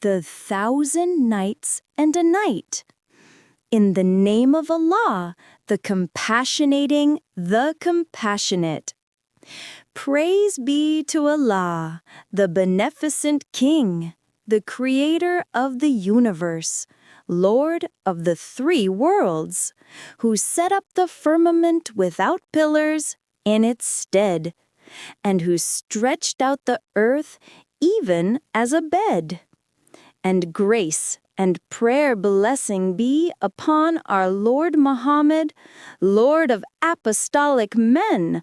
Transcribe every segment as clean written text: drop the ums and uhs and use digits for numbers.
The 1,000 Nights and a Night. In the name of Allah, the compassionating, the compassionate. Praise be to Allah, the beneficent King, the Creator of the universe, Lord of the 3 worlds, who set up the firmament without pillars in its stead, and who stretched out the earth even as a bed. And grace and prayer blessing be upon our Lord Muhammad, Lord of apostolic men,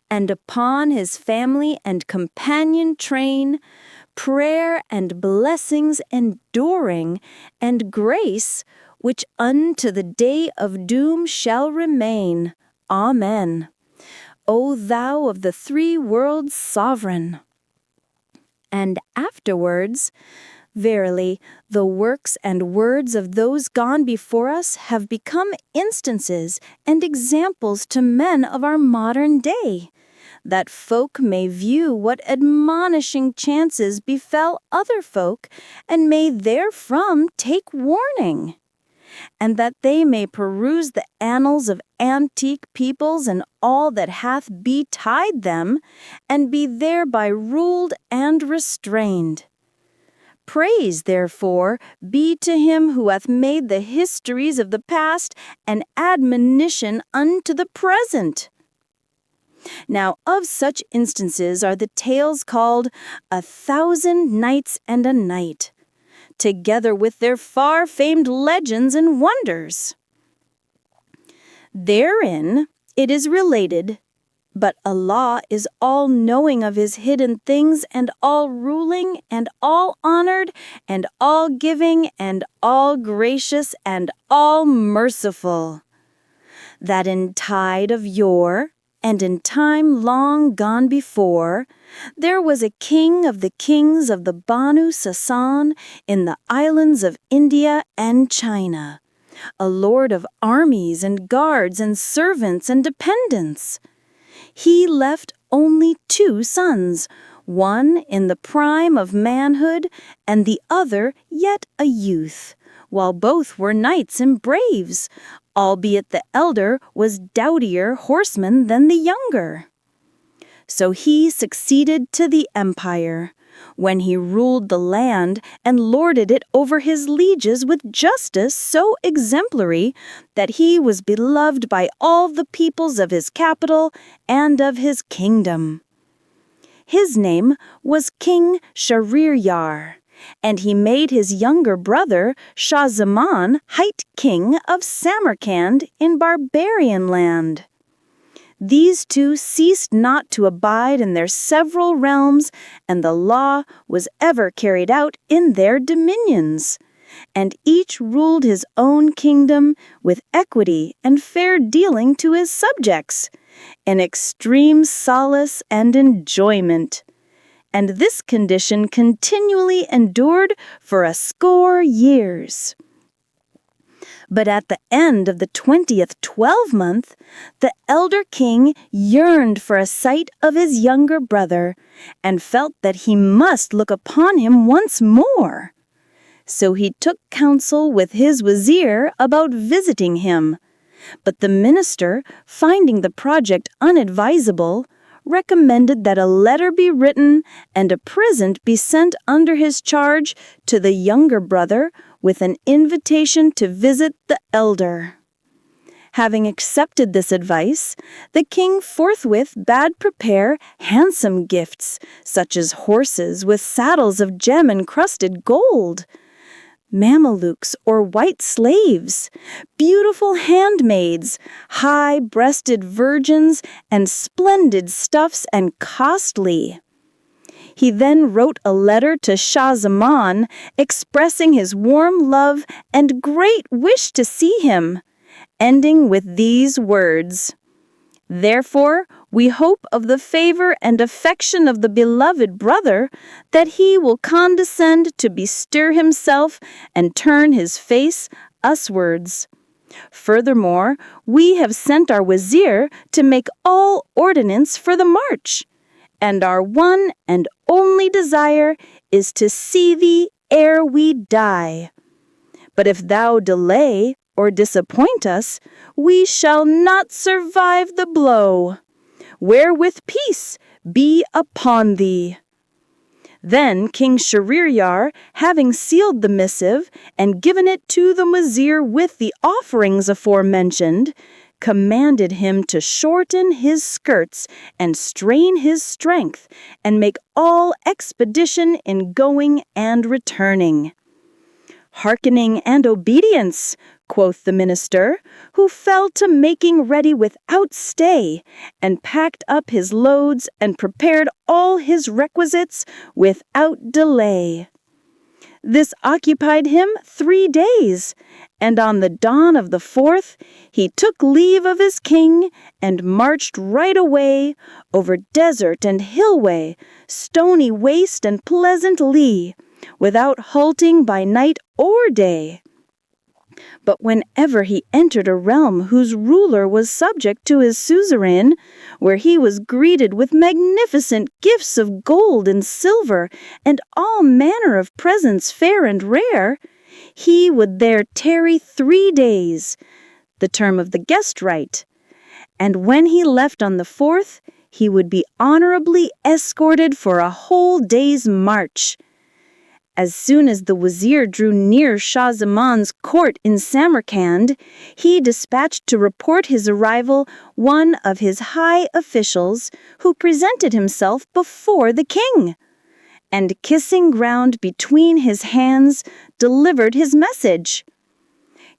and upon his family and companion train, prayer and blessings enduring, and grace which unto the day of doom shall remain. Amen. O thou of the 3 worlds sovereign. And afterwards, verily, the works and words of those gone before us have become instances and examples to men of our modern day, that folk may view what admonishing chances befell other folk, and may therefrom take warning, and that they may peruse the annals of antique peoples and all that hath betide them, and be thereby ruled and restrained. Praise, therefore, be to him who hath made the histories of the past an admonition unto the present. Now of such instances are the tales called 1,000 Nights and a Night, together with their far-famed legends and wonders. Therein it is related, but Allah is all-knowing of his hidden things, and all-ruling, and all-honored, and all-giving, and all-gracious, and all-merciful, that in tide of yore, and in time long gone before, there was a king of the kings of the Banu Sasan in the islands of India and China, a lord of armies and guards and servants and dependents. He left only 2 sons, one in the prime of manhood and the other yet a youth, while both were knights and braves, albeit the elder was doughtier horseman than the younger. So he succeeded to the empire, when he ruled the land and lorded it over his lieges with justice so exemplary that he was beloved by all the peoples of his capital and of his kingdom. His name was King Shahryar, and he made his younger brother Shah Zaman hight king of Samarkand in barbarian land. These 2 ceased not to abide in their several realms, and the law was ever carried out in their dominions. And each ruled his own kingdom with equity and fair dealing to his subjects, in extreme solace and enjoyment. And this condition continually endured for 100 years. But at the end of the 20th 12-month, the elder king yearned for a sight of his younger brother, and felt that he must look upon him once more. So he took counsel with his vizier about visiting him. But the minister, finding the project unadvisable, recommended that a letter be written and a present be sent under his charge to the younger brother, with an invitation to visit the elder. Having accepted this advice, the king forthwith bade prepare handsome gifts, such as horses with saddles of gem-encrusted gold, Mamelukes or white slaves, beautiful handmaids, high-breasted virgins, and splendid stuffs and costly. He then wrote a letter to Shah Zaman expressing his warm love and great wish to see him, ending with these words: "Therefore, we hope of the favor and affection of the beloved brother, that he will condescend to bestir himself and turn his face uswards. Furthermore, we have sent our vizier to make all ordinance for the march, and our one and only desire is to see thee ere we die. But if thou delay or disappoint us, we shall not survive the blow. Wherewith peace be upon thee." Then King Shahryar, having sealed the missive and given it to the Wazir with the offerings aforementioned, commanded him to shorten his skirts and strain his strength and make all expedition in going and returning. "Hearkening and obedience," quoth the minister, who fell to making ready without stay, and packed up his loads and prepared all his requisites without delay. This occupied him 3 days, and on the dawn of the 4th he took leave of his king and marched right away over desert and hillway, stony waste and pleasant lea, without halting by night or day. But whenever he entered a realm whose ruler was subject to his suzerain, where he was greeted with magnificent gifts of gold and silver and all manner of presents fair and rare, he would there tarry 3 days, the term of the guest rite, and when he left on the 4th, he would be honorably escorted for a whole day's march. As soon as the Wazir drew near Shah Zaman's court in Samarkand, he dispatched to report his arrival one of his high officials, who presented himself before the king, and kissing ground between his hands, delivered his message.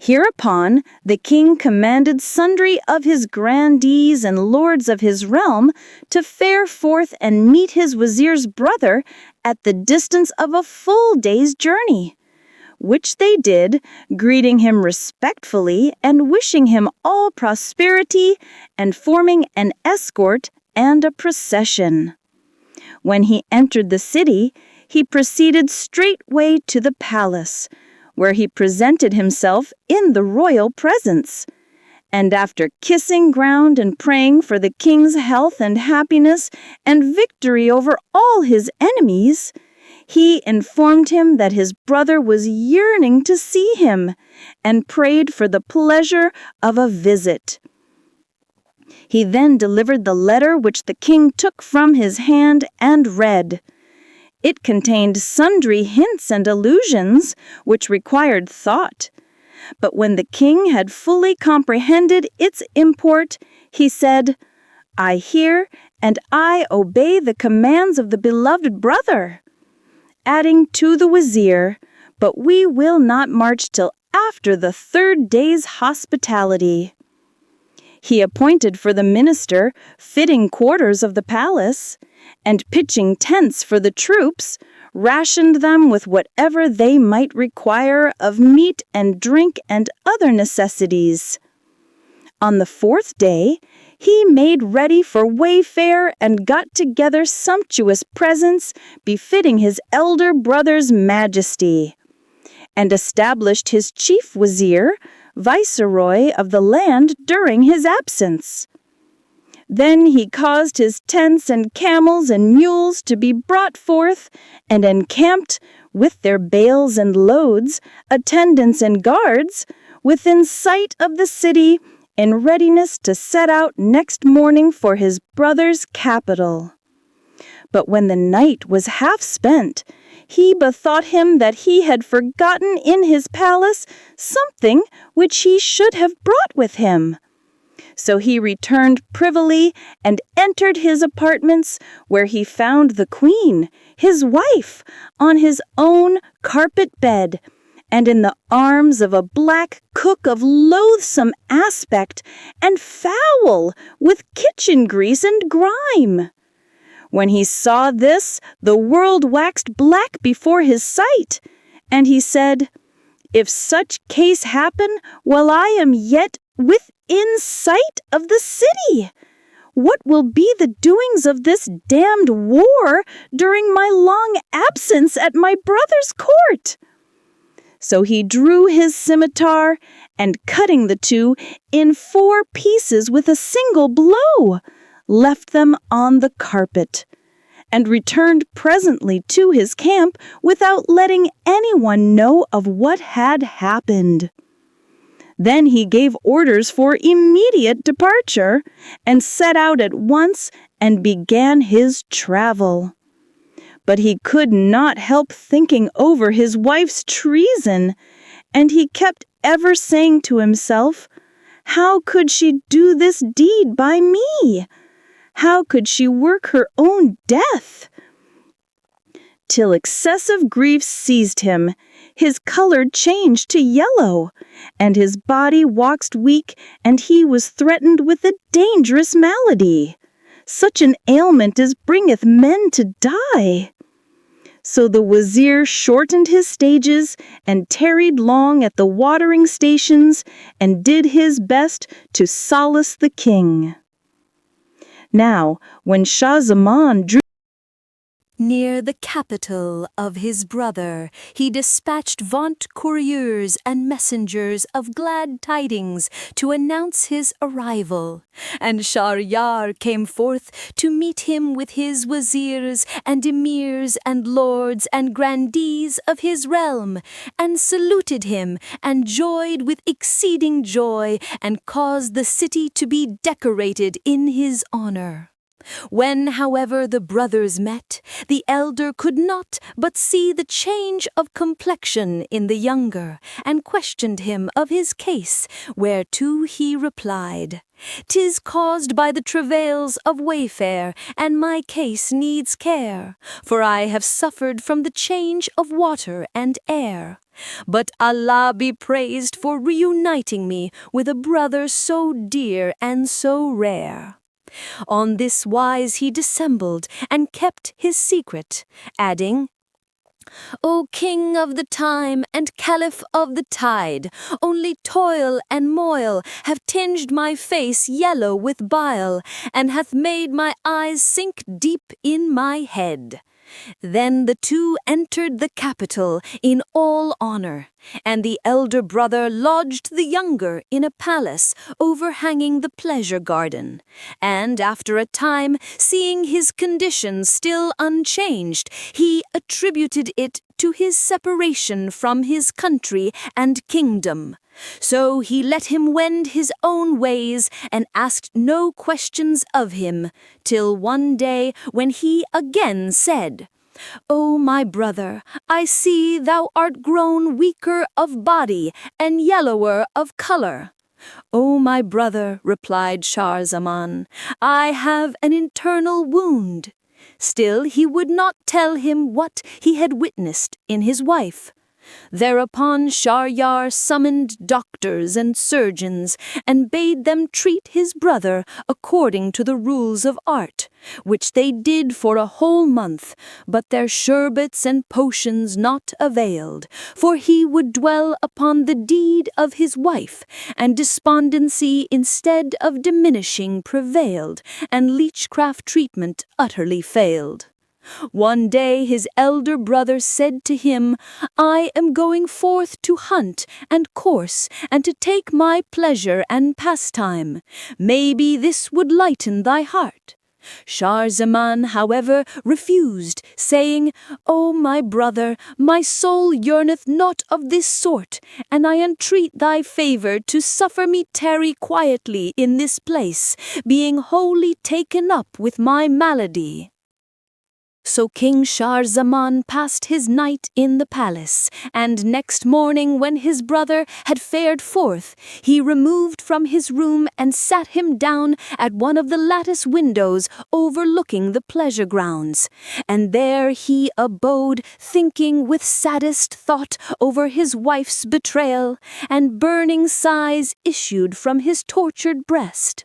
Hereupon the king commanded sundry of his grandees and lords of his realm to fare forth and meet his Wazir's brother at the distance of a full day's journey, which they did, greeting him respectfully and wishing him all prosperity, and forming an escort and a procession. When he entered the city, he proceeded straightway to the palace, where he presented himself in the royal presence, and after kissing ground and praying for the king's health and happiness and victory over all his enemies, he informed him that his brother was yearning to see him, and prayed for the pleasure of a visit. He then delivered the letter which the king took from his hand and read. It contained sundry hints and allusions which required thought. But when the king had fully comprehended its import, he said, "I hear and I obey the commands of the beloved brother," adding to the Wazir, "But we will not march till after the 3rd day's hospitality." He appointed for the minister fitting quarters of the palace, and pitching tents for the troops, rationed them with whatever they might require of meat and drink and other necessities. On the 4th day, he made ready for wayfare and got together sumptuous presents befitting his elder brother's majesty, and established his chief Wazir, viceroy of the land during his absence. Then he caused his tents and camels and mules to be brought forth, and encamped, with their bales and loads, attendants and guards, within sight of the city, in readiness to set out next morning for his brother's capital. But when the night was half spent, he bethought him that he had forgotten in his palace something which he should have brought with him. So he returned privily and entered his apartments, where he found the queen, his wife, on his own carpet bed, and in the arms of a black cook of loathsome aspect and foul with kitchen grease and grime. When he saw this, the world waxed black before his sight, and he said, "If such case happen while I am yet within sight of the city, what will be the doings of this damned war during my long absence at my brother's court?" So he drew his scimitar, and cutting the two in 4 pieces with a single blow, left them on the carpet, and returned presently to his camp without letting anyone know of what had happened. Then he gave orders for immediate departure and set out at once and began his travel. But he could not help thinking over his wife's treason, and he kept ever saying to himself, "How could she do this deed by me? How could she work her own death?" Till excessive grief seized him, his color changed to yellow, and his body waxed weak, and he was threatened with a dangerous malady, such an ailment as bringeth men to die. So the wazir shortened his stages and tarried long at the watering stations and did his best to solace the king. Now, when Shah Zaman drew near the capital of his brother, he dispatched vaunt couriers and messengers of glad tidings to announce his arrival. And Shahryar came forth to meet him with his wazirs and emirs and lords and grandees of his realm, and saluted him and joyed with exceeding joy, and caused the city to be decorated in his honor. When, however, the brothers met, the elder could not but see the change of complexion in the younger, and questioned him of his case, whereto he replied, "'Tis caused by the travails of wayfare, and my case needs care, for I have suffered from the change of water and air. But Allah be praised for reuniting me with a brother so dear and so rare." On this wise he dissembled and kept his secret, adding, "O King of the time and Caliph of the tide, only toil and moil have tinged my face yellow with bile, and hath made my eyes sink deep in my head." Then the two entered the capital in all honor, and the elder brother lodged the younger in a palace overhanging the pleasure garden. And after a time, seeing his condition still unchanged, he attributed it to his separation from his country and kingdom. So he let him wend his own ways and asked no questions of him, till one day when he again said, "O my brother, I see thou art grown weaker of body and yellower of color." "O my brother," replied Shah Zaman, "I have an internal wound." Still he would not tell him what he had witnessed in his wife. Thereupon Shahryar summoned doctors and surgeons, and bade them treat his brother according to the rules of art, which they did for a whole month, but their sherbets and potions not availed, for he would dwell upon the deed of his wife, and despondency instead of diminishing prevailed, and leechcraft treatment utterly failed. One day his elder brother said to him, "I am going forth to hunt and course, and to take my pleasure and pastime. Maybe this would lighten thy heart." Shah Zaman, however, refused, saying, "O my brother, my soul yearneth not of this sort, and I entreat thy favor to suffer me tarry quietly in this place, being wholly taken up with my malady." So King Shah Zaman passed his night in the palace, and next morning when his brother had fared forth, he removed from his room and sat him down at one of the lattice windows overlooking the pleasure grounds. And there he abode, thinking with saddest thought over his wife's betrayal, and burning sighs issued from his tortured breast.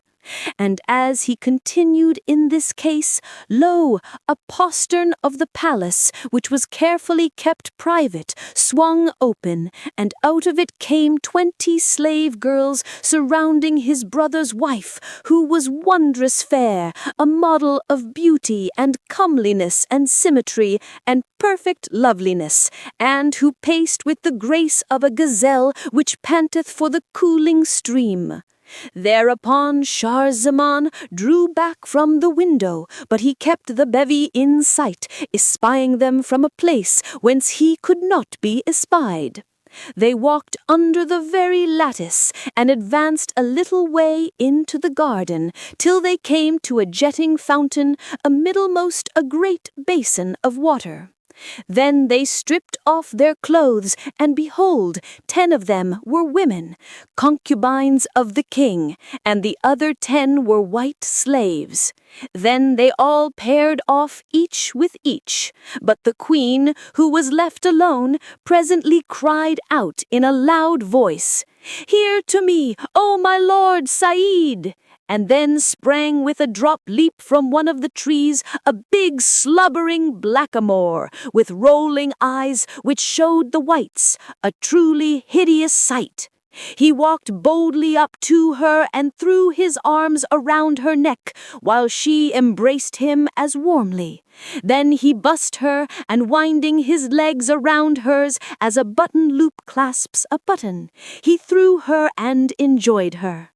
And as he continued in this case, lo, a postern of the palace, which was carefully kept private, swung open, and out of it came 20 slave girls surrounding his brother's wife, who was wondrous fair, a model of beauty and comeliness and symmetry and perfect loveliness, and who paced with the grace of a gazelle which panteth for the cooling stream. Thereupon Shahryar drew back from the window, but he kept the bevy in sight, espying them from a place whence he could not be espied. They walked under the very lattice, and advanced a little way into the garden, till they came to a jetting fountain, amiddlemost a great basin of water. Then they stripped off their clothes, and behold, 10 of them were women, concubines of the king, and the other 10 were white slaves. Then they all paired off each with each, but the queen, who was left alone, presently cried out in a loud voice, "Hear to me, O my lord Said!" and then sprang with a drop leap from one of the trees a big slubbering blackamoor, with rolling eyes which showed the whites, a truly hideous sight. He walked boldly up to her and threw his arms around her neck, while she embraced him as warmly. Then he bussed her, and winding his legs around hers as a button loop clasps a button, he threw her and enjoyed her.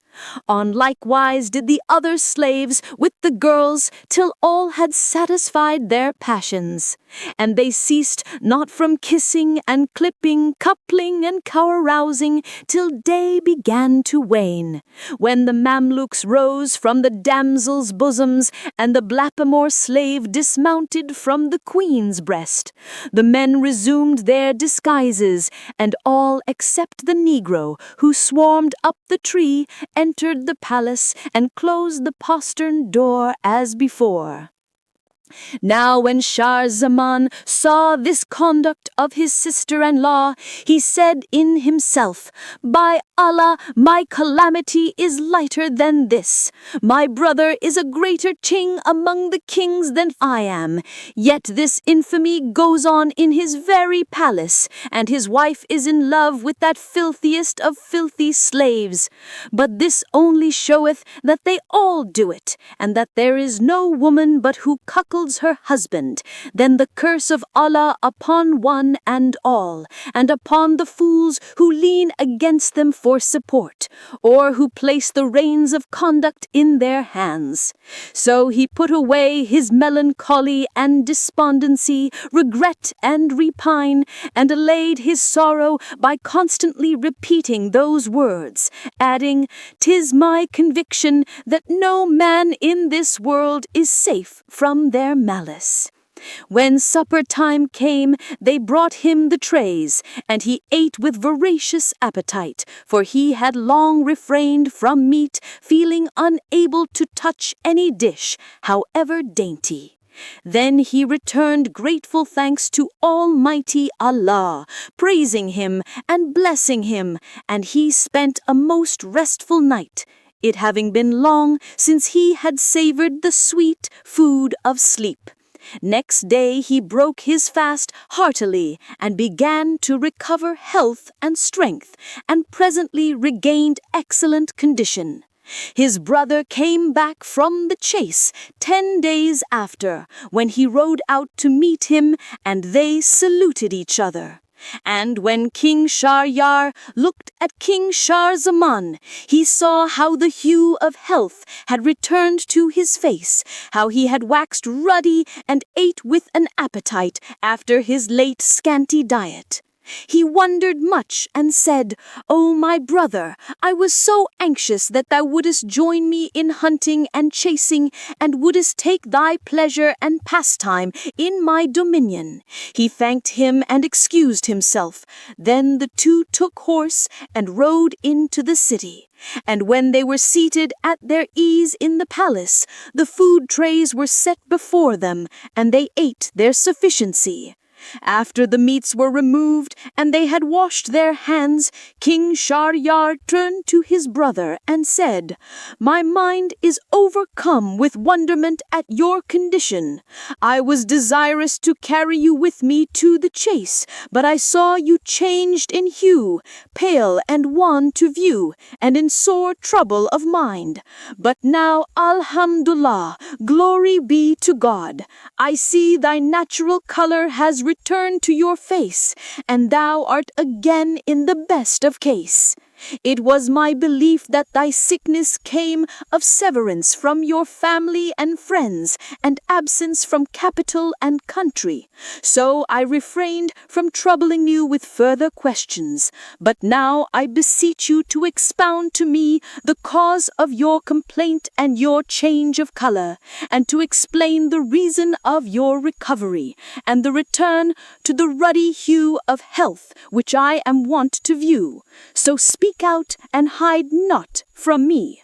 On likewise did the other slaves with the girls, till all had satisfied their passions. And they ceased not from kissing and clipping, coupling and carousing, till day began to wane, when the Mamluks rose from the damsels' bosoms, and the blackamoor slave dismounted from the queen's breast. The men resumed their disguises, and all except the negro, who swarmed up the tree, entered the palace and closed the postern door as before. Now when Shahryar saw this conduct of his sister-in-law, he said in himself, "By Allah, my calamity is lighter than this. My brother is a greater king among the kings than I am, yet this infamy goes on in his very palace, and his wife is in love with that filthiest of filthy slaves. But this only showeth that they all do it, and that there is no woman but who cuckolds her husband, then the curse of Allah upon one and all, and upon the fools who lean against them for support, or who place the reins of conduct in their hands." So he put away his melancholy and despondency, regret and repine, and allayed his sorrow by constantly repeating those words, adding, "'Tis my conviction that no man in this world is safe from their malice." When supper time came, they brought him the trays, and he ate with voracious appetite, for he had long refrained from meat, feeling unable to touch any dish, however dainty. Then he returned grateful thanks to Almighty Allah, praising him and blessing him, and he spent a most restful night, it having been long since he had savored the sweet food of sleep. Next day he broke his fast heartily, and began to recover health and strength, and presently regained excellent condition. His brother came back from the chase 10 days after, when he rode out to meet him, and they saluted each other. And when King Shahryar looked at King Shahryar, he saw how the hue of health had returned to his face, how he had waxed ruddy and ate with an appetite after his late scanty diet. He wondered much and said, "O my brother, I was so anxious that thou wouldest join me in hunting and chasing, and wouldest take thy pleasure and pastime in my dominion." He thanked him and excused himself. Then the two took horse and rode into the city. And when they were seated at their ease in the palace, the food trays were set before them, and they ate their sufficiency. After the meats were removed and they had washed their hands, King Shahryar turned to his brother and said, "My mind is overcome with wonderment at your condition. I was desirous to carry you with me to the chase, but I saw you changed in hue, pale and wan to view, and in sore trouble of mind. But now, Alhamdulillah, glory be to God, I see thy natural color has returned to your face, and thou art again in the best of case." It was my belief that thy sickness came of severance from your family and friends, and absence from capital and country. So I refrained from troubling you with further questions. But now I beseech you to expound to me the cause of your complaint and your change of color, and to explain the reason of your recovery, and the return to the ruddy hue of health which I am wont to view. So speak out and hide not from me."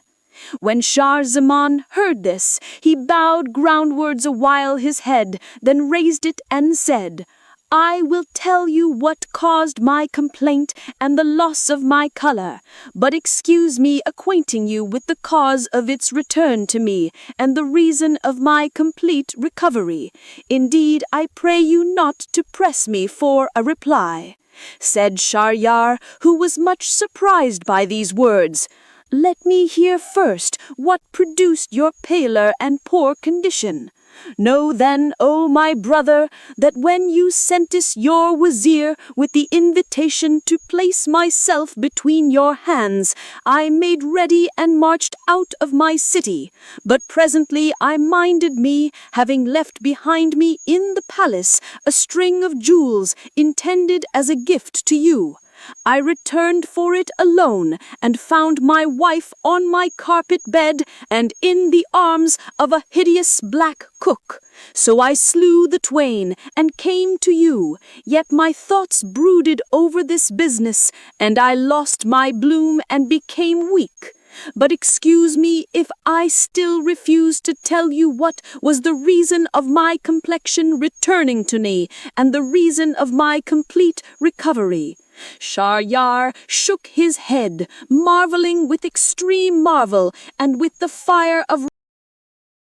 When Shahryar heard this, he bowed groundwards a while his head, then raised it and said, "I will tell you what caused my complaint and the loss of my color, but excuse me acquainting you with the cause of its return to me, and the reason of my complete recovery. Indeed, I pray you not to press me for a reply." Said Shahryar, who was much surprised by these words, "Let me hear first what produced your paler and poor condition. Know then, O my brother, that when you sentest your wazir with the invitation to place myself between your hands, I made ready and marched out of my city. But presently I minded me, having left behind me in the palace a string of jewels intended as a gift to you. I returned for it alone, and found my wife on my carpet bed and in the arms of a hideous black cook. So I slew the twain and came to you, yet my thoughts brooded over this business, and I lost my bloom and became weak. But excuse me if I still refuse to tell you what was the reason of my complexion returning to me, and the reason of my complete recovery." Shahryar shook his head, marveling with extreme marvel, and with the fire of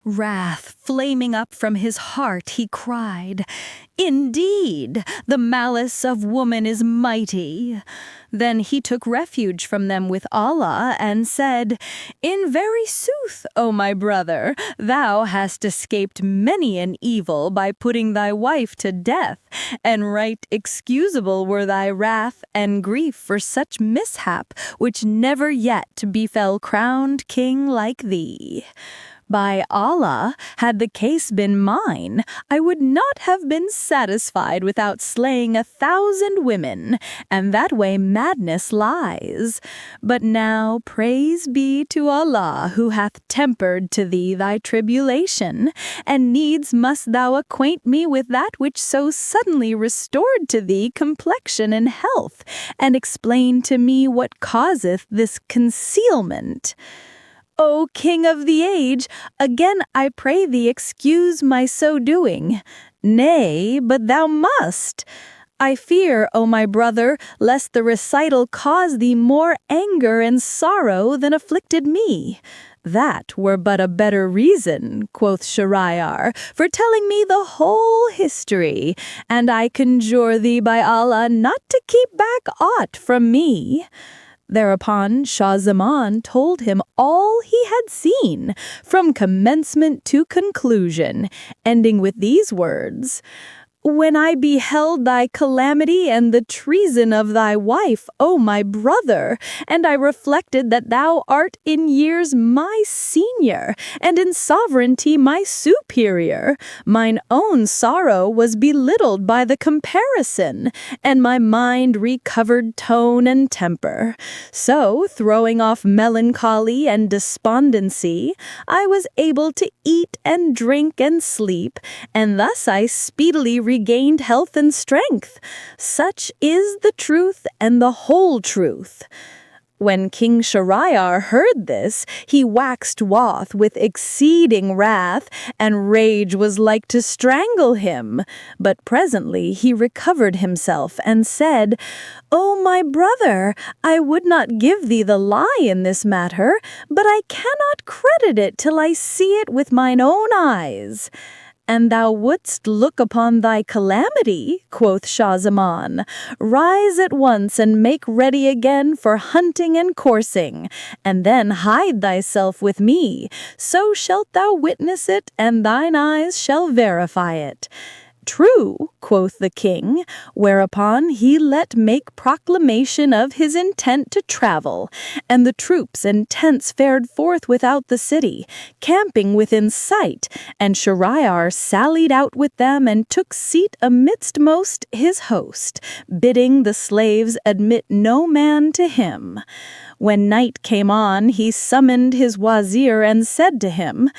Wrath flaming up from his heart, he cried, "Indeed, the malice of woman is mighty." Then he took refuge from them with Allah and said, "In very sooth, O my brother, thou hast escaped many an evil by putting thy wife to death, and right excusable were thy wrath and grief for such mishap which never yet befell crowned king like thee. By Allah, had the case been mine, I would not have been satisfied without slaying 1,000 women, and that way madness lies. But now praise be to Allah, who hath tempered to thee thy tribulation, and needs must thou acquaint me with that which so suddenly restored to thee complexion and health, and explain to me what causeth this concealment. O King of the age, again I pray thee excuse my so doing. Nay, but thou must. I fear, O my brother, lest the recital cause thee more anger and sorrow than afflicted me. That were but a better reason, quoth Shahryar, for telling me the whole history, and I conjure thee by Allah not to keep back aught from me." Thereupon Shah-Zaman told him all he had seen, from commencement to conclusion, ending with these words, "When I beheld thy calamity and the treason of thy wife, O my brother, and I reflected that thou art in years my senior, and in sovereignty my superior, mine own sorrow was belittled by the comparison, and my mind recovered tone and temper. So, throwing off melancholy and despondency, I was able to eat and drink and sleep, and thus I speedily regained health and strength. Such is the truth and the whole truth." When King Shahryar heard this, he waxed wroth with exceeding wrath, and rage was like to strangle him. But presently he recovered himself and said, "O my brother, I would not give thee the lie in this matter, but I cannot credit it till I see it with mine own eyes." "And thou wouldst look upon thy calamity," quoth Shah-Zaman. "Rise at once and make ready again for hunting and coursing, and then hide thyself with me, so shalt thou witness it, and thine eyes shall verify it. True, quoth the king, whereupon he let make proclamation of his intent to travel, and the troops and tents fared forth without the city, camping within sight, and Shahryar sallied out with them and took seat amidst most his host, bidding the slaves admit no man to him. When night came on, he summoned his wazir and said to him,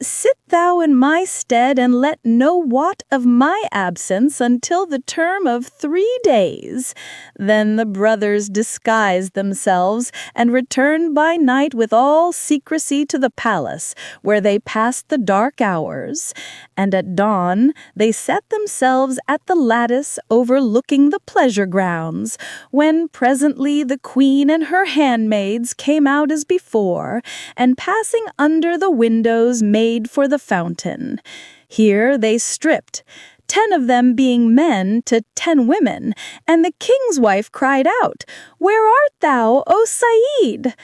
Sit thou in my stead, and let no wot of my absence until the term of 3 days. Then the brothers disguised themselves, and returned by night with all secrecy to the palace, where they passed the dark hours. And at dawn they set themselves at the lattice overlooking the pleasure grounds, when presently the queen and her handmaids came out as before, and passing under the windows made for the fountain. Here they stripped, 10 of them being men to 10 women, and the king's wife cried out, Where art thou, O Said?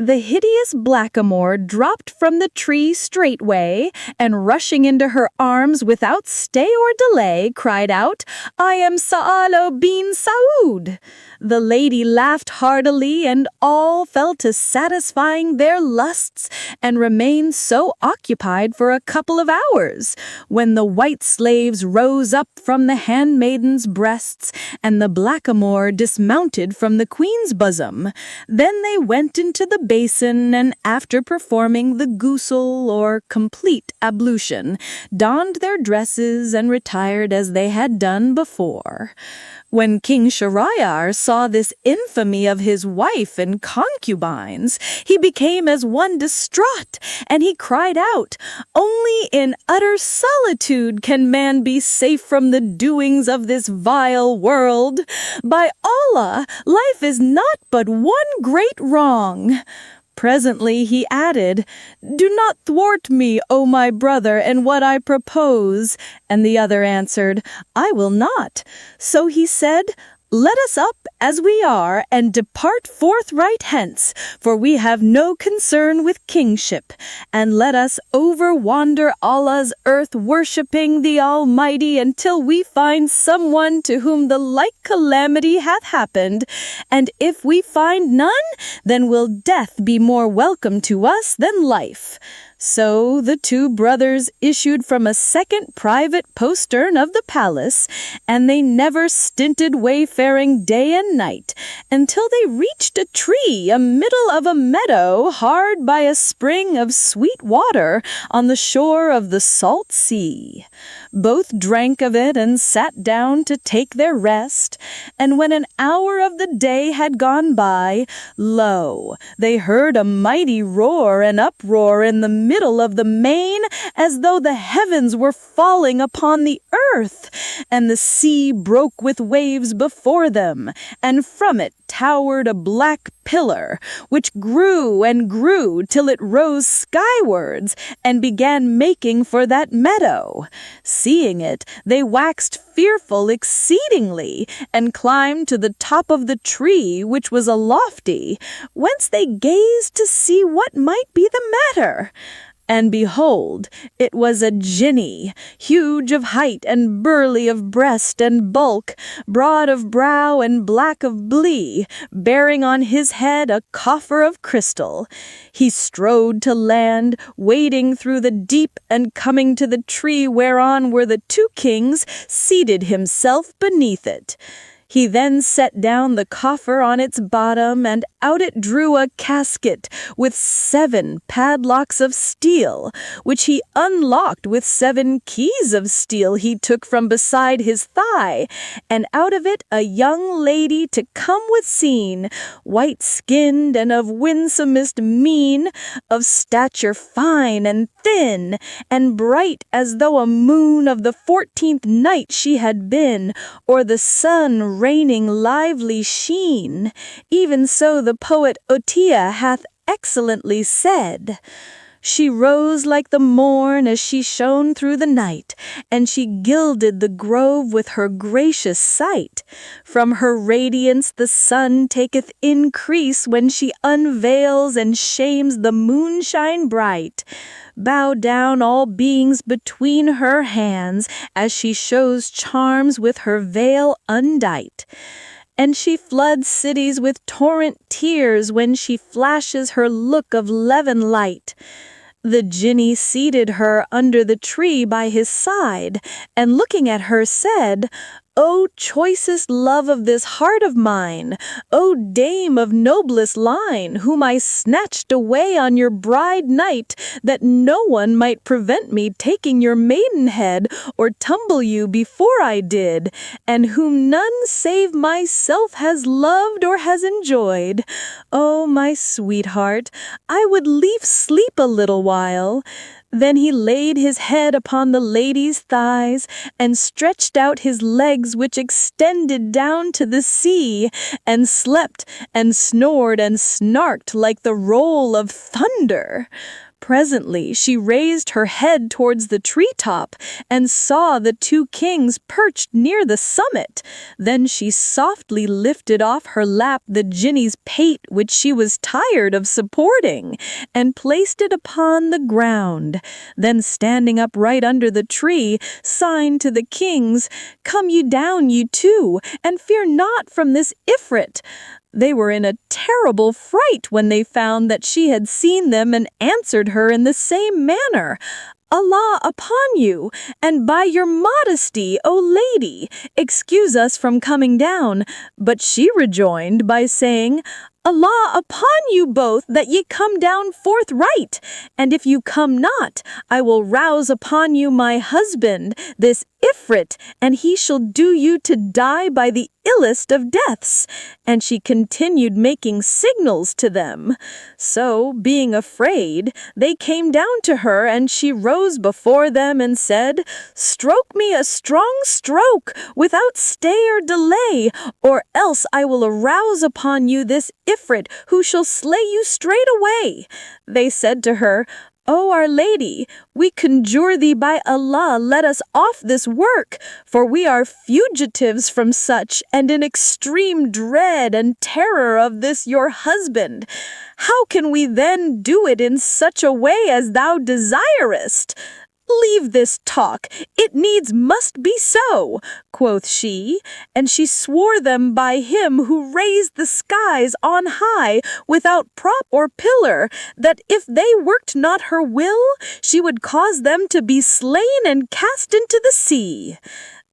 The hideous blackamoor dropped from the tree straightway, and rushing into her arms without stay or delay, cried out, I am Sa'alo bin Saud. The lady laughed heartily, and all fell to satisfying their lusts, and remained so occupied for a couple of hours, when the white slaves rose up from the handmaidens' breasts, and the blackamoor dismounted from the queen's bosom. Then they went into the basin, and after performing the ghusl, or complete ablution, donned their dresses and retired as they had done before. When King Shahryar saw this infamy of his wife and concubines, he became as one distraught, and he cried out, Only in utter solitude can man be safe from the doings of this vile world. By Allah, life is not but one great wrong. Presently he added, Do not thwart me, O my brother, in what I propose. And the other answered, I will not. So he said, Let us up as we are, and depart forthright hence, for we have no concern with kingship. And let us over-wander Allah's earth, worshipping the Almighty, until we find someone to whom the like calamity hath happened. And if we find none, then will death be more welcome to us than life. So the 2 brothers issued from a second private postern of the palace, and they never stinted wayfaring day and night, until they reached a tree amiddle of a meadow hard by a spring of sweet water on the shore of the salt sea. Both drank of it and sat down to take their rest, and when an hour of the day had gone by, lo, they heard a mighty roar and uproar in the middle of the main, as though the heavens were falling upon the earth, and the sea broke with waves before them, and from it towered a black pillar, which grew and grew till it rose skywards, and began making for that meadow. Seeing it, they waxed fearful exceedingly, and climbed to the top of the tree, which was a lofty, whence they gazed to see what might be the matter. And behold, it was a Jinni, huge of height and burly of breast and bulk, broad of brow and black of blee, bearing on his head a coffer of crystal. He strode to land, wading through the deep, and coming to the tree whereon were the 2 kings, seated himself beneath it. He then set down the coffer on its bottom, and out it drew a casket with 7 padlocks of steel, which he unlocked with 7 keys of steel he took from beside his thigh, and out of it a young lady to come with seen, white-skinned and of winsomest mien, of stature fine and thin, and bright as though a moon of the 14th night she had been, or the sun raining lively sheen. Even so the poet Otia hath excellently said, She rose like the morn as she shone through the night, and she gilded the grove with her gracious sight. From her radiance the sun taketh increase when she unveils and shames the moonshine bright. bow down all beings between her hands, as she shows charms with her veil undight. And she floods cities with torrent tears when she flashes her look of levin light. The Jinni seated her under the tree by his side, and looking at her said, "O choicest love of this heart of mine, O dame of noblest line, whom I snatched away on your bride night, that no one might prevent me taking your maidenhead, or tumble you before I did, and whom none save myself has loved or has enjoyed. O my sweetheart, I would lief sleep a little while." Then he laid his head upon the lady's thighs, and stretched out his legs which extended down to the sea, and slept and snored and snarked like the roll of thunder. Presently she raised her head towards the treetop, and saw the two kings perched near the summit. Then she softly lifted off her lap the Jinni's pate which she was tired of supporting, and placed it upon the ground. Then standing up right under the tree, signed to the kings, "Come you down, you two, and fear not from this Ifrit." They were in a terrible fright when they found that she had seen them and answered her in the same manner. "Allah upon you, and by your modesty, O lady, excuse us from coming down." But she rejoined by saying, "Allah upon you both, that ye come down forthright, and if you come not, I will rouse upon you my husband, this Ifrit, and he shall do you to die by the illest of deaths." And she continued making signals to them. So, being afraid, they came down to her, and she rose before them and said, "Stroke me a strong stroke, without stay or delay, or else I will arouse upon you this Ifrit, who shall slay you straightway." They said to her, "O our lady, we conjure thee by Allah, let us off this work, for we are fugitives from such, and in extreme dread and terror of this your husband. How can we then do it in such a way as thou desirest? Leave this talk, it needs must be so," quoth she, and she swore them by him who raised the skies on high without prop or pillar, that if they worked not her will, she would cause them to be slain and cast into the sea.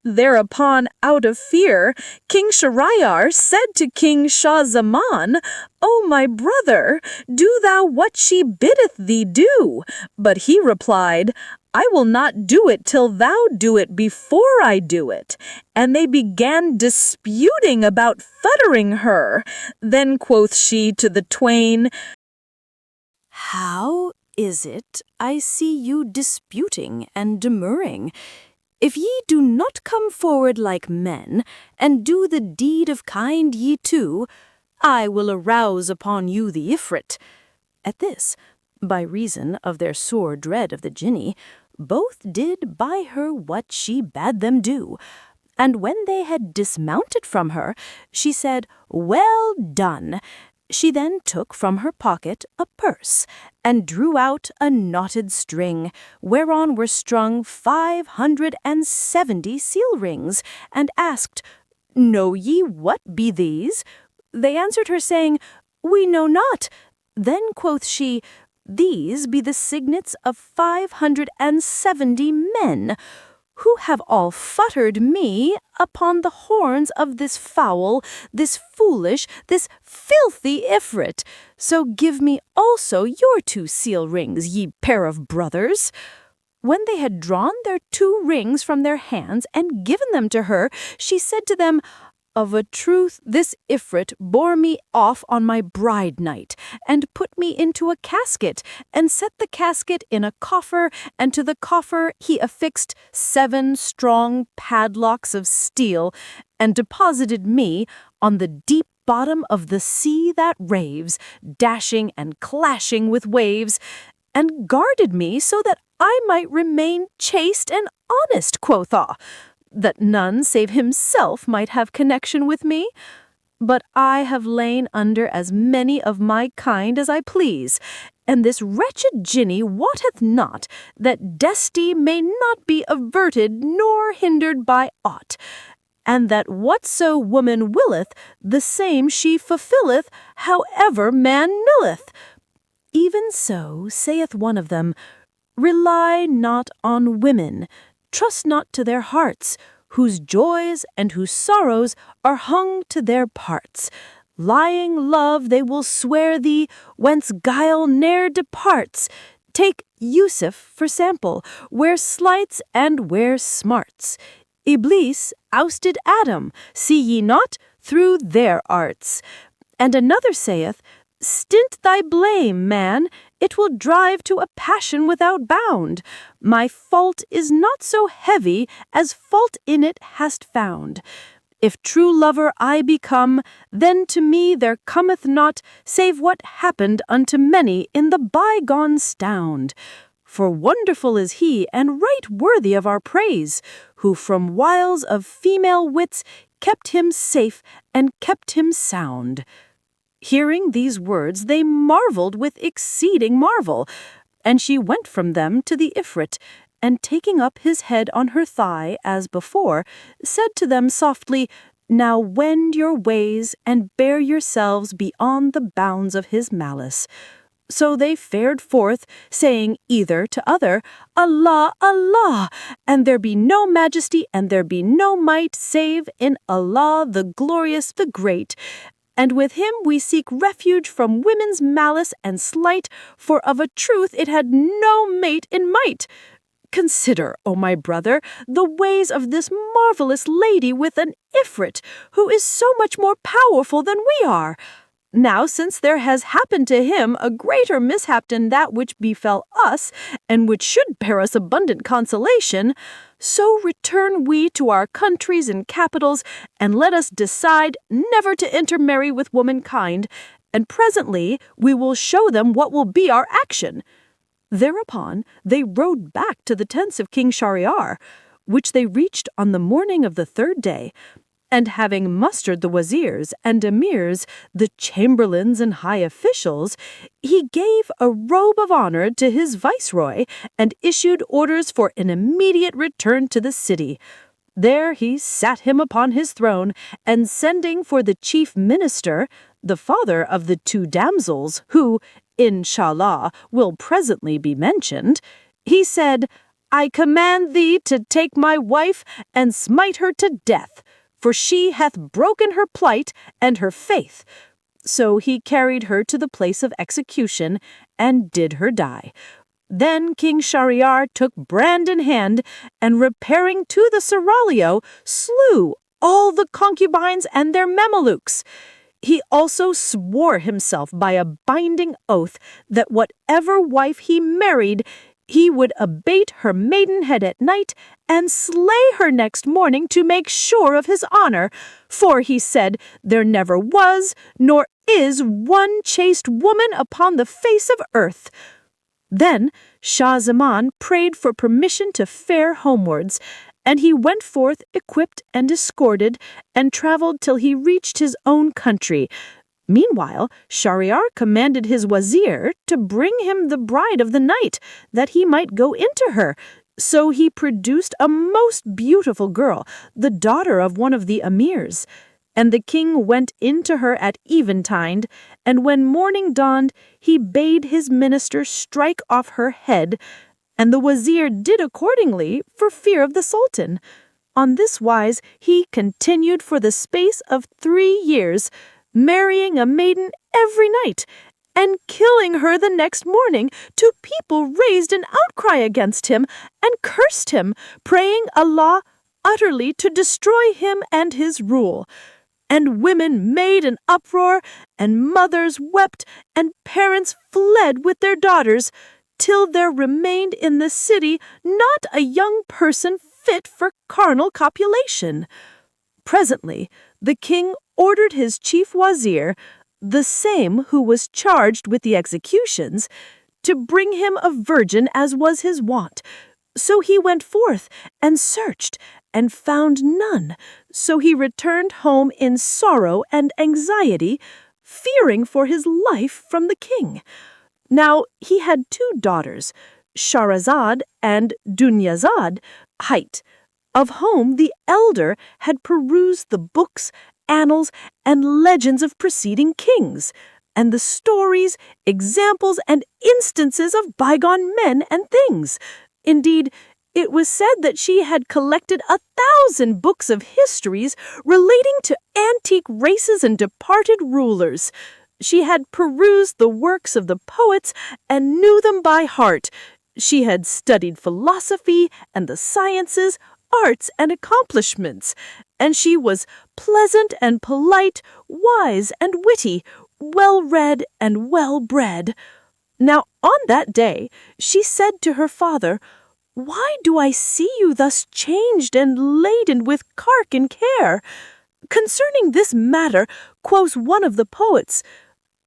Thereupon, out of fear, King Shahryar said to King Shah Zaman, "O my brother, do thou what she biddeth thee do." But he replied, "I will not do it till thou do it before I do it." And they began disputing about fettering her. Then quoth she to the twain, "How is it I see you disputing and demurring? If ye do not come forward like men, and do the deed of kind ye two, I will arouse upon you the Ifrit." At this, by reason of their sore dread of the Jinni, both did by her what she bade them do. And when they had dismounted from her, she said, "Well done." She then took from her pocket a purse, and drew out a knotted string, whereon were strung 570 seal rings, and asked, "Know ye what be these?" They answered her, saying, "We know not." Then quoth she, "These be the signets of 570 men, who have all futtered me upon the horns of this foul, this foolish, this filthy Ifrit. So give me also your 2 seal rings, ye pair of brothers." When they had drawn their 2 rings from their hands and given them to her, she said to them, "Of a truth, this Ifrit bore me off on my bride night, and put me into a casket, and set the casket in a coffer, and to the coffer he affixed 7 strong padlocks of steel, and deposited me on the deep bottom of the sea that raves, dashing and clashing with waves, and guarded me so that I might remain chaste and honest," quotha, "that none save himself might have connection with me. But I have lain under as many of my kind as I please, And this wretched Jinny wotteth not that destiny may not be averted nor hindered by aught, and that whatso woman willeth, the same she fulfilleth, however man milleth. Even so, saith one of them, rely not on women, trust not to their hearts, whose joys and whose sorrows are hung to their parts. Lying love they will swear thee, whence guile ne'er departs. Take Yusuf for sample, where slights and where smarts. Iblis ousted Adam, see ye not, through their arts. And another saith, stint thy blame, man, it will drive to a passion without bound. My fault is not so heavy as fault in it hast found. If true lover I become, then to me there cometh naught save what happened unto many in the bygone stound. For wonderful is he, and right worthy of our praise, who from wiles of female wits kept him safe and kept him sound. Hearing these words, they marveled with exceeding marvel, and she went from them to the Ifrit, and taking up his head on her thigh, as before, said to them softly, Now wend your ways, and bear yourselves beyond the bounds of his malice. So they fared forth, saying either to other, Allah, Allah, and there be no majesty, and there be no might, save in Allah the glorious, the great. And with him we seek refuge from women's malice and slight, for of a truth it had no mate in might. Consider, O my brother, the ways of this marvelous lady with an Ifrit, who is so much more powerful than we are. Now, since there has happened to him a greater mishap than that which befell us, and which should bear us abundant consolation, so return we to our countries and capitals, and let us decide never to intermarry with womankind, and presently we will show them what will be our action. Thereupon they rode back to the tents of King Shahryar, which they reached on the morning of the third day, and having mustered the wazirs and emirs, the chamberlains and high officials, he gave a robe of honor to his viceroy and issued orders for an immediate return to the city. There he sat him upon his throne, and sending for the chief minister, the father of the two damsels, who, inshallah, will presently be mentioned, he said, I command thee to take my wife and smite her to death, for she hath broken her plight and her faith. So he carried her to the place of execution and did her die. Then King Shahryar took brand in hand, and repairing to the seraglio, slew all the concubines and their Mamelukes. He also swore himself by a binding oath that whatever wife he married, he would abate her maidenhead at night and slay her next morning to make sure of his honor, for he said there never was nor is one chaste woman upon the face of earth. Then Shah Zaman prayed for permission to fare homewards, and he went forth equipped and escorted, and traveled till he reached his own country. Meanwhile, Shahryar commanded his wazir to bring him the bride of the night, that he might go into her. So he produced a most beautiful girl, the daughter of one of the emirs. And the king went into her at eventide, and when morning dawned, he bade his minister strike off her head, and the wazir did accordingly for fear of the sultan. On this wise he continued for the space of 3 years, marrying a maiden every night, and killing her the next morning, till people raised an outcry against him, and cursed him, praying Allah utterly to destroy him and his rule. And women made an uproar, and mothers wept, and parents fled with their daughters, till there remained in the city not a young person fit for carnal copulation. Presently the king ordered his chief wazir, the same who was charged with the executions, to bring him a virgin as was his wont. So he went forth and searched, and found none. So he returned home in sorrow and anxiety, fearing for his life from the king. Now he had two daughters, Shahrazad and Dunyazad, height, of whom the elder had perused the books, annals, and legends of preceding kings, and the stories, examples, and instances of bygone men and things. Indeed, it was said that she had collected 1,000 books of histories relating to antique races and departed rulers. She had perused the works of the poets and knew them by heart. She had studied philosophy and the sciences, arts and accomplishments, and she was pleasant and polite, wise and witty, well-read and well-bred. Now on that day she said to her father, "Why do I see you thus changed and laden with cark and care? Concerning this matter, quoth one of the poets,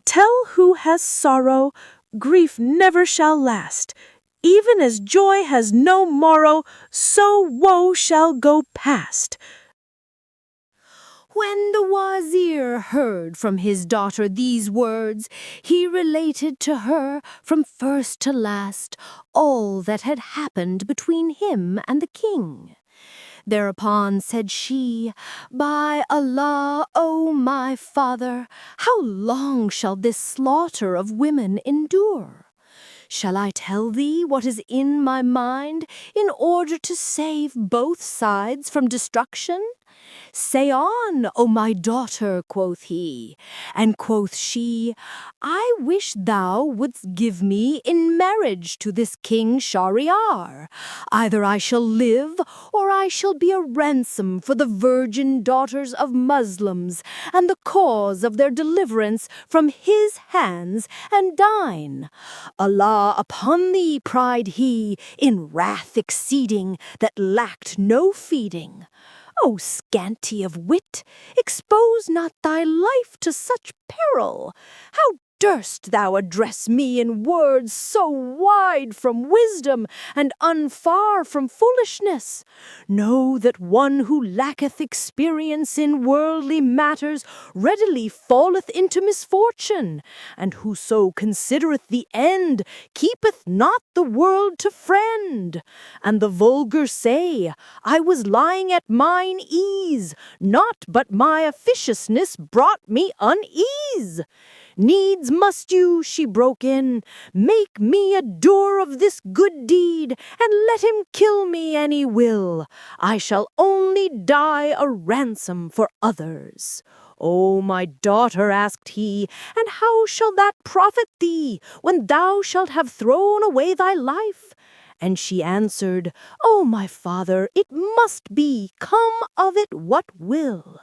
Tell who has sorrow, grief never shall last. Even as joy has no morrow, so woe shall go past." When the wazir heard from his daughter these words, he related to her from first to last all that had happened between him and the king. Thereupon said she, "By Allah, O my father, how long shall this slaughter of women endure? Shall I tell thee what is in my mind in order to save both sides from destruction?" "Say on, O my daughter," quoth he, and quoth she, "I wish thou wouldst give me in marriage to this King Shahryar. Either I shall live, or I shall be a ransom for the virgin daughters of Muslims, and the cause of their deliverance from his hands and thine." "Allah upon thee," cried he, in wrath exceeding, that lacked no feeding, "O scanty of wit, expose not thy life to such peril. How durst thou address me in words so wide from wisdom and unfar from foolishness? Know that one who lacketh experience in worldly matters readily falleth into misfortune, and whoso considereth the end keepeth not the world to friend. And the vulgar say, I was lying at mine ease, naught but my officiousness brought me unease. Needs must you," she broke in, "make me a doer of this good deed, and let him kill me an he will. I shall only die a ransom for others." "O my daughter," asked he, "and how shall that profit thee, when thou shalt have thrown away thy life?" And she answered, "O my father, it must be, come of it what will."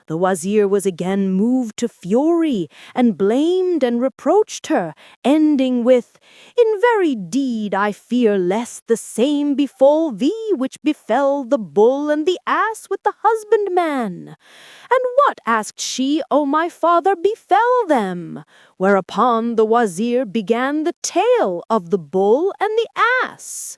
The wazir was again moved to fury, and blamed and reproached her, ending with, "In very deed I fear lest the same befall thee which befell the bull and the ass with the husbandman." "And what," asked she, "O my father, befell them?" Whereupon the wazir began the tale of the bull and the ass.